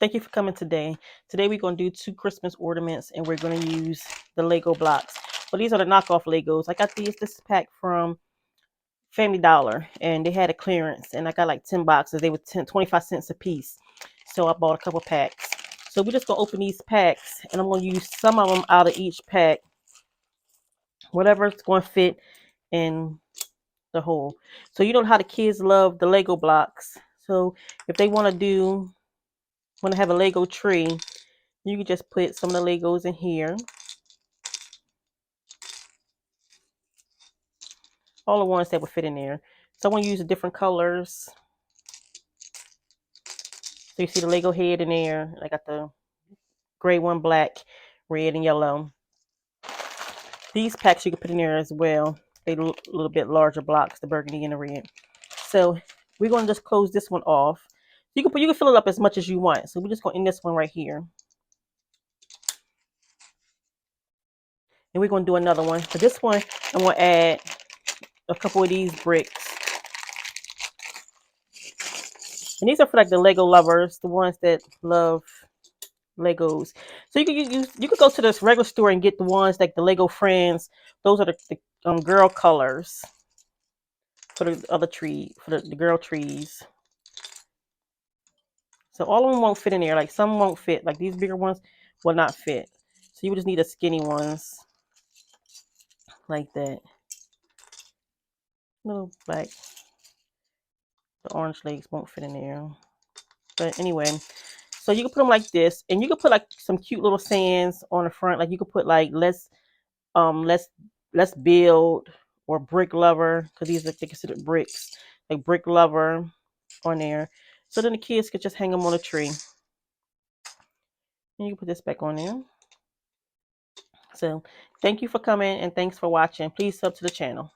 Thank you for coming today. Today we're going to do 2 Christmas ornaments and we're going to use the Lego blocks. But these are the knockoff Legos. I got this pack from Family Dollar and they had a clearance and I got like 10 boxes. They were 25 cents a piece. So I bought a couple packs. So we're just going to open these packs and I'm going to use some of them out of each pack. Whatever's going to fit in the hole. So you know how the kids love the Lego blocks. So if they want to have a Lego tree, you can just put some of the Legos in here. All the ones that would fit in there. So I want to use the different colors. So you see the Lego head in there. I got the gray one, black, red, and yellow. These packs you can put in there as well. They look a little bit larger blocks, the burgundy and the red. So we're going to just close this one off. You can fill it up as much as you want. So we're just going to end this one right here. And we're going to do another one. For this one, I'm going to add a couple of these bricks. And these are for like the Lego lovers, the ones that love Legos. So you could go to this regular store and get the ones like the Lego Friends. Those are the girl colors for the other tree, for the girl trees. So all of them won't fit in there. Like some won't fit. Like these bigger ones will not fit. So you just need the skinny ones like that. Little black. The orange legs won't fit in there. But anyway, so you can put them like this, and you can put like some cute little sayings on the front. Like you could put like let's build, or brick lover, because these are considered bricks, like brick lover on there. So then the kids could just hang them on a tree. And you can put this back on there. So thank you for coming and thanks for watching. Please sub to the channel.